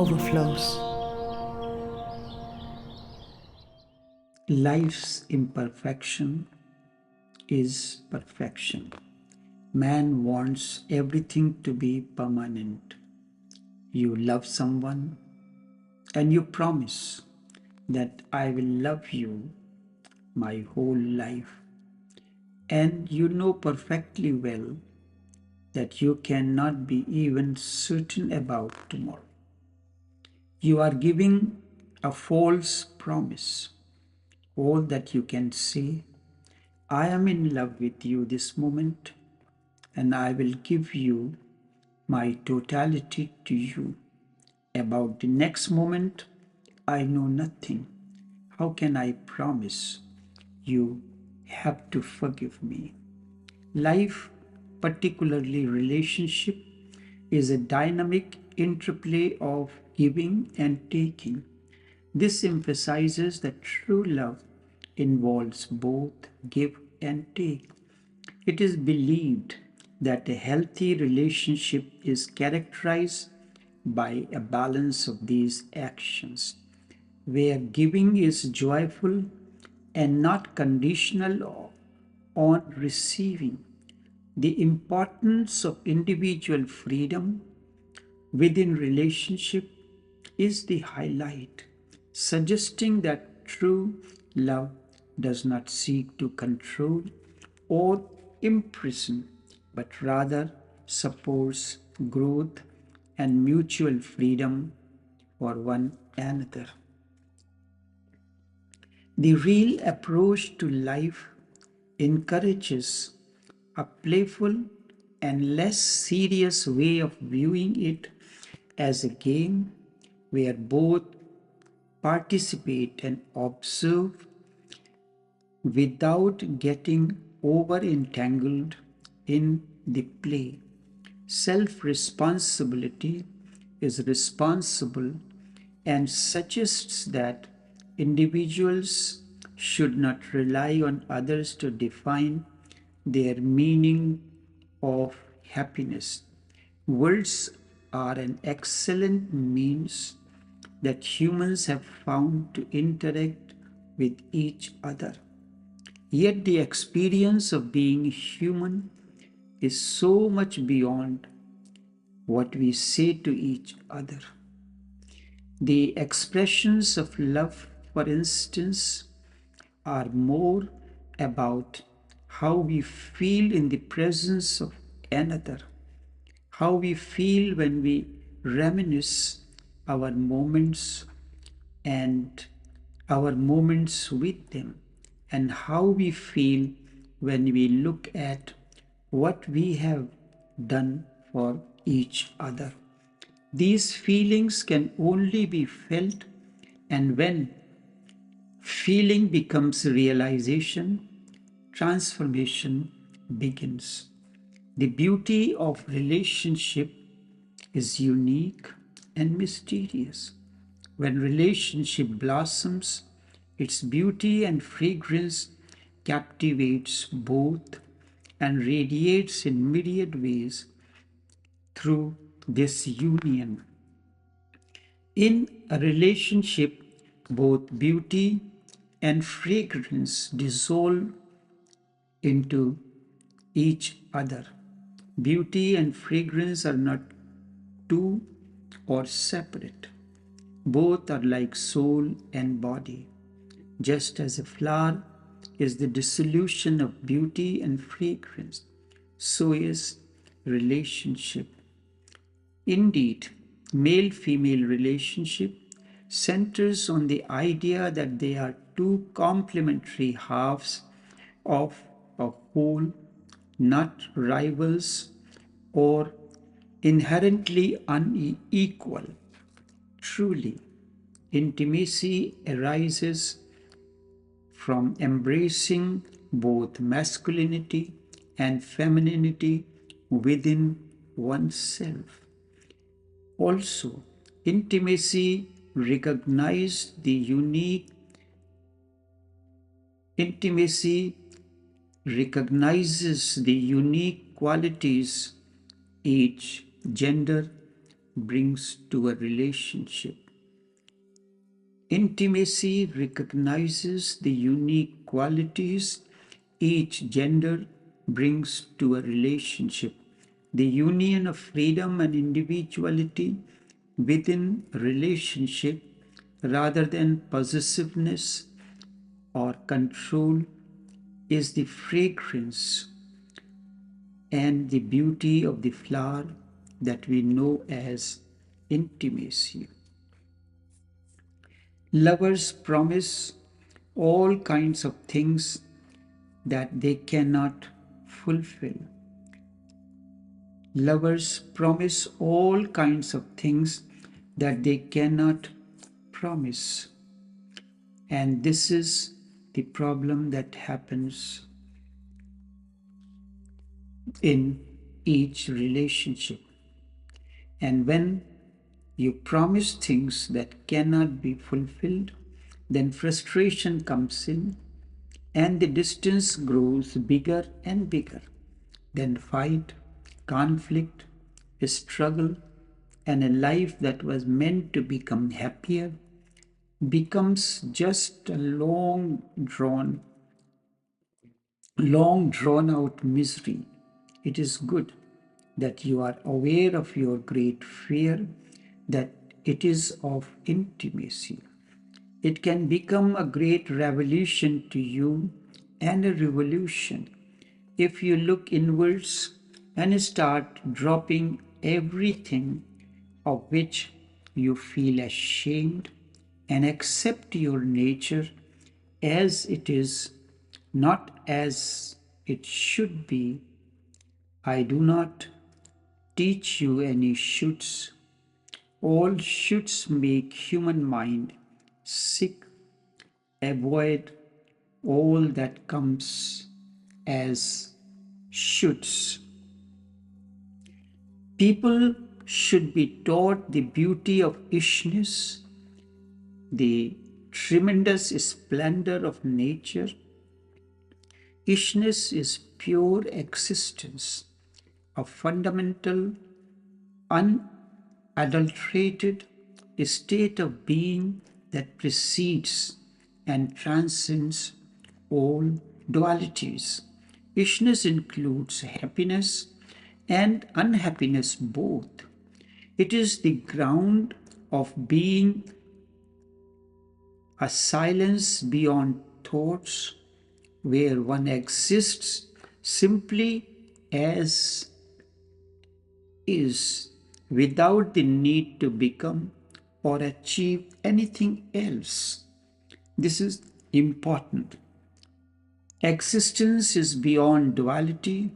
Overflows. Life's imperfection is perfection. Man wants everything to be permanent. You love someone and you promise that I will love you my whole life. And you know perfectly well that you cannot be even certain about tomorrow. You are giving a false promise. All that you can say, I am in love with you this moment, and I will give you my totality to you. About the next moment, I know nothing. How can I promise? You have to forgive me. Life, particularly relationship, is a dynamic interplay of giving and taking. This emphasizes that true love involves both give and take. It is believed that a healthy relationship is characterized by a balance of these actions, where giving is joyful and not conditional on receiving. The importance of individual freedom within relationship is the highlight, suggesting that true love does not seek to control or imprison, but rather supports growth and mutual freedom for one another. The real approach to life encourages a playful and less serious way of viewing it as a game where both participate and observe without getting over entangled in the play. Self responsibility is responsible and suggests that individuals should not rely on others to define their meaning of happiness. Words are an excellent means that humans have found to interact with each other. Yet the experience of being human is so much beyond what we say to each other. The expressions of love, for instance, are more about how we feel in the presence of another, how we feel when we reminisce our moments and our moments with them, and how we feel when we look at what we have done for each other. These feelings can only be felt, and when feeling becomes realization, transformation begins. The beauty of relationship is unique and mysterious. When relationship blossoms, its beauty and fragrance captivates both and radiates in myriad ways through this union. In a relationship, both beauty and fragrance dissolve into each other. Beauty and fragrance are not two or separate. Both are like soul and body. Just as a flower is the dissolution of beauty and fragrance, so is relationship. Indeed, male-female relationship centers on the idea that they are two complementary halves of a whole, not rivals or inherently unequal. Truly, intimacy arises from embracing both masculinity and femininity within oneself. Also, intimacy recognized the unique intimacy recognizes the unique qualities each gender brings to a relationship. Intimacy recognizes the unique qualities each gender brings to a relationship. The union of freedom and individuality within a relationship rather than possessiveness or control is the fragrance and the beauty of the flower that we know as intimacy. Lovers promise all kinds of things that they cannot fulfill. Lovers promise all kinds of things that they cannot promise. And this is the problem that happens in each relationship. And when you promise things that cannot be fulfilled, then frustration comes in and the distance grows bigger and bigger. Then fight, conflict, struggle, and a life that was meant to become happier becomes just a long drawn out misery. It is good that you are aware of your great fear, that it is of intimacy. It can become a great revelation to you and a revolution if you look inwards and start dropping everything of which you feel ashamed and accept your nature as it is, not as it should be. I do not teach you any shoulds. All shoulds make human mind sick. Avoid all that comes as shoulds. People should be taught the beauty of ishness, the tremendous splendor of nature. Ishness is pure existence, a fundamental, unadulterated state of being that precedes and transcends all dualities. Ishness includes happiness and unhappiness both. It is the ground of being, a silence beyond thoughts, where one exists simply as is, without the need to become or achieve anything else. This is important. Existence is beyond duality.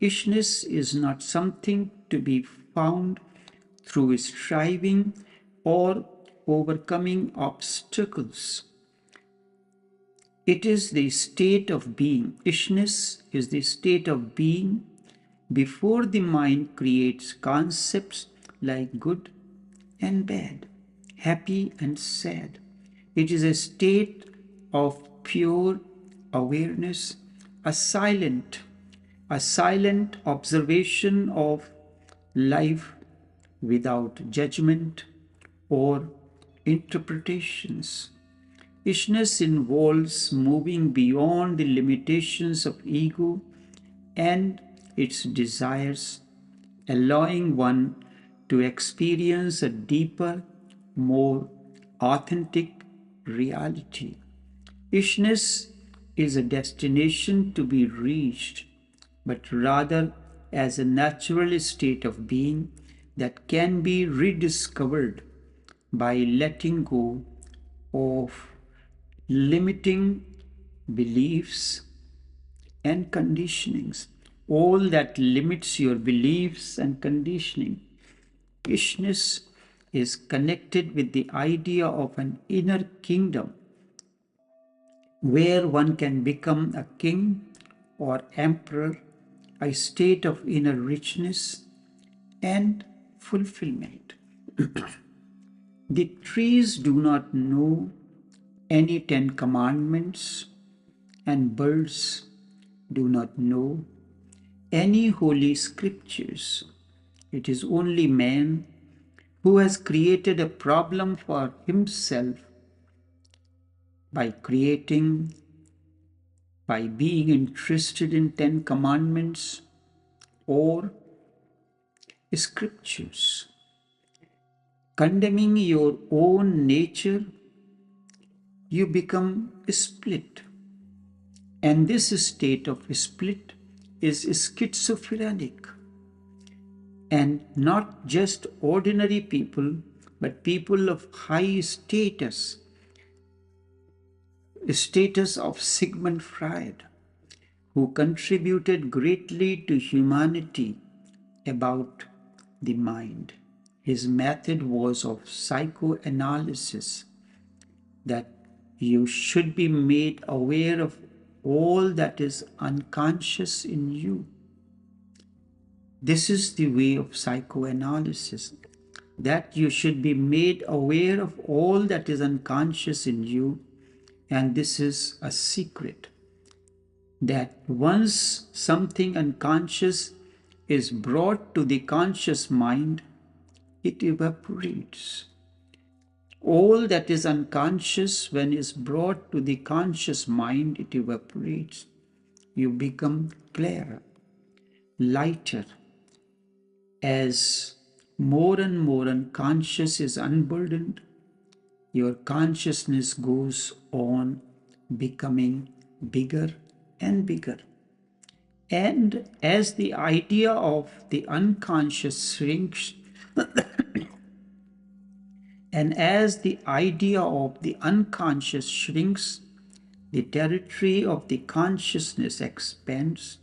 Ishness is not something to be found through striving or overcoming obstacles. It is the state of being. Ishness is the state of being before the mind creates concepts like good and bad, happy and sad. It is a state of pure awareness, a silent, a silent observation of life without judgment or interpretations. Ishness involves moving beyond the limitations of ego and its desires, allowing one to experience a deeper, more authentic reality. Ishness is a destination to be reached, but rather as a natural state of being that can be rediscovered by letting go of limiting beliefs and conditionings. All that limits your beliefs and conditioning. Ishness is connected with the idea of an inner kingdom where one can become a king or emperor, a state of inner richness and fulfillment. The trees do not know any 10 commandments, and birds do not know any holy scriptures. It is only man who has created a problem for himself by creating, by being interested in 10 commandments or scriptures. Condemning your own nature, you become split. And this state of split is schizophrenic. And not just ordinary people, but people of high status of Sigmund Freud, who contributed greatly to humanity about the mind. His method was of psychoanalysis, that you should be made aware of all that is unconscious in you. This is the way of psychoanalysis, that you should be made aware of all that is unconscious in you, and this is a secret. That once something unconscious is brought to the conscious mind, it evaporates. All that is unconscious, when is brought to the conscious mind, it evaporates. You become clearer, lighter. As more and more unconscious is unburdened, your consciousness goes on becoming bigger and bigger. And as the idea of the unconscious shrinks, and as the idea of the unconscious shrinks, the territory of the consciousness expands,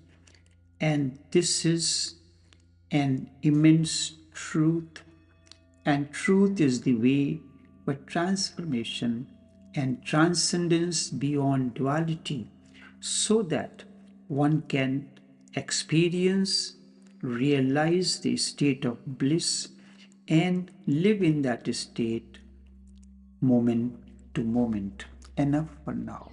and this is an immense truth. And truth is the way for transformation and transcendence beyond duality, so that one can experience, realize the state of bliss, and live in that state moment to moment. Enough for now.